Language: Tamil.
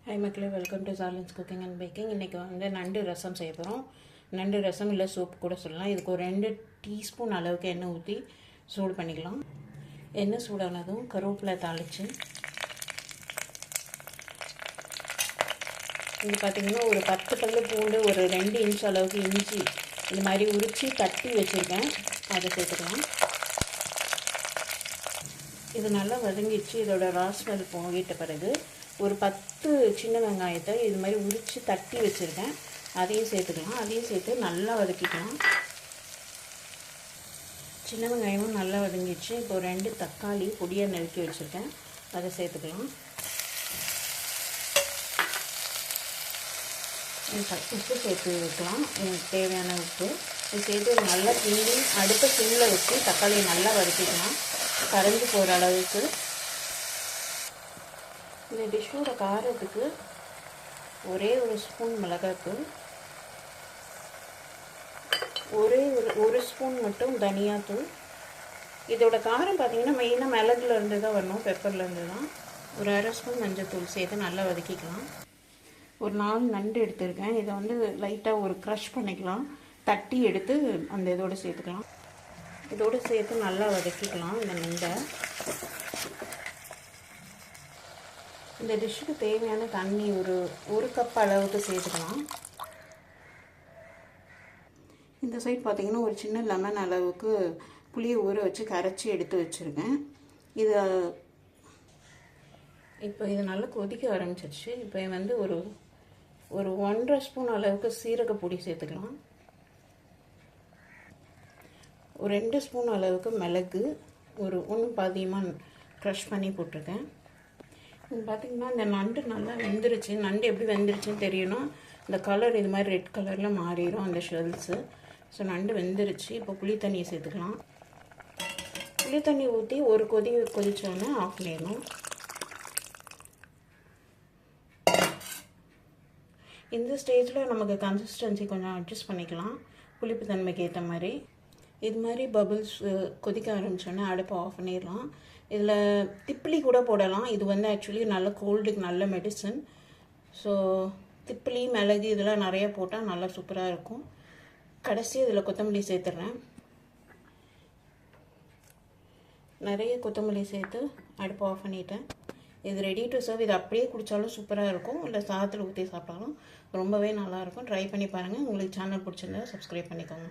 Hi மக்களே, welcome to Charlin's cooking and baking. இன்றைக்கி வந்து நண்டு ரசம் செய்ய போகிறோம். நண்டு ரசம் இல்லை சூப் கூட சொல்லலாம். இதுக்கு ஒரு 2 டீஸ்பூன் அளவுக்கு எண்ணெய் ஊற்றி சூடு பண்ணிக்கலாம். எண்ணெய் சூடானதும் கருவேப்பிலை தாளித்து, இது பார்த்திங்கன்னா ஒரு 10 பல்லு பூண்டு, ஒரு 2 இன்ச் அளவுக்கு இஞ்சி இந்த மாதிரி உரித்து தட்டி வச்சுருக்கேன், அதை சேர்த்துக்கலாம். இது நல்லா வதங்கிடுச்சு. இதோட ராஸ்மெல் போகிட்ட பிறகு ஒரு 10 சின்ன வெங்காயத்தை இது மாதிரி உரித்து தட்டி வச்சுருக்கேன், அதையும் சேர்த்துக்கலாம். அதையும் சேர்த்து நல்லா வதக்கிக்கலாம். சின்ன வெங்காயமும் நல்லா வதங்கிடுச்சு. இப்போ 2 தக்காளி பொடியாக நறுக்கி வச்சுருக்கேன், அதை சேர்த்துக்கலாம். உப்பு சேர்த்து வைக்கலாம், எனக்கு தேவையான உப்பு. இது சேர்த்து நல்லா கிண்டி அடுத்த சிம்மில் வச்சு தக்காளியை நல்லா வதக்கிக்கலாம், கரைஞ்சி போகிற அளவுக்கு. இந்த டிஷ்ஷோட காரத்துக்கு ஒரே ஒரு ஸ்பூன் மிளகாய்த்தூள், ஒரு ஸ்பூன் மட்டும் தனியாத்தூள். இதோட காரம் பார்த்திங்கன்னா மெயினாக மிளகுலேருந்து தான் வரணும், பெப்பர்லேருந்து தான். ஒரு அரை ஸ்பூன் மஞ்சள் சேர்த்து நல்லா வதக்கிக்கலாம். ஒரு 4 நண்டு எடுத்துருக்கேன். இதை வந்து லைட்டாக ஒரு க்ரஷ் பண்ணிக்கலாம், தட்டி எடுத்து அந்த இதோடு சேர்த்துக்கலாம். இதோடு சேர்த்து நல்லா வதக்கிக்கலாம் இந்த நண்டை. இந்த டிஷ்ஷுக்கு தேவையான தண்ணி ஒரு கப் அளவுக்கு சேர்த்துக்கலாம். இந்த சைட் பார்த்திங்கன்னா ஒரு சின்ன லெமன் அளவுக்கு புளியை ஊற வச்சு கரைச்சி எடுத்து வச்சுருக்கேன். இப்போ இது நல்லா கொதிக்க ஆரம்பிச்சிருச்சு. இப்போ வந்து ஒரு 1.5 ஸ்பூன் அளவுக்கு சீரகப்பொடி சேர்த்துக்கலாம். ஒரு 2 ஸ்பூன் அளவுக்கு மிளகு, ஒன்று பாதியமாக க்ரஷ் பண்ணி போட்டிருக்கேன். பார்த்திங்கன்னா இந்த நண்டு நல்லா வெந்துருச்சு. நண்டு எப்படி வெந்துருச்சுன்னு தெரியணும், இந்த கலர் இது மாதிரி ரெட் கலரில் மாறிடும் அந்த ஷெல்ஸு. ஸோ நண்டு வெந்துருச்சு. இப்போ புளி தண்ணியை சேர்த்துக்கலாம். புளி தண்ணி ஊற்றி ஒரு கொதிச்சோன்னே ஆஃப் பண்ணிடணும். இந்த ஸ்டேஜில் நமக்கு கன்சிஸ்டன்சி கொஞ்சம் அட்ஜஸ்ட் பண்ணிக்கலாம், புளிப்பு தன்மைக்கு ஏற்ற மாதிரி. இது மாதிரி பபிள்ஸ் கொதிக்க ஆரம்பித்தோன்னே அடுப்பை ஆஃப் பண்ணிடலாம். இதில் திப்பிலி கூட போடலாம். இது வந்து ஆக்சுவலி நல்ல கோல்டுக்கு நல்ல மெடிசன். ஸோ திப்பிலி, மிளகு இதெல்லாம் நிறையா போட்டால் நல்லா சூப்பராக இருக்கும். கடைசி இதில் கொத்தமல்லி சேர்த்துட்றேன். நிறைய கொத்தமல்லி சேர்த்து அடுப்பை ஆஃப் பண்ணிட்டேன். இது ரெடி டு சர்வ். இது அப்படியே குடித்தாலும் சூப்பராக இருக்கும், இல்லை சாதத்தில் ஊற்றி சாப்பிட்டாலும் ரொம்பவே நல்லாயிருக்கும். ட்ரை பண்ணி பாருங்கள். உங்களுக்கு சேனல் பிடிச்சிருந்தா சப்ஸ்கிரைப் பண்ணிக்கோங்க.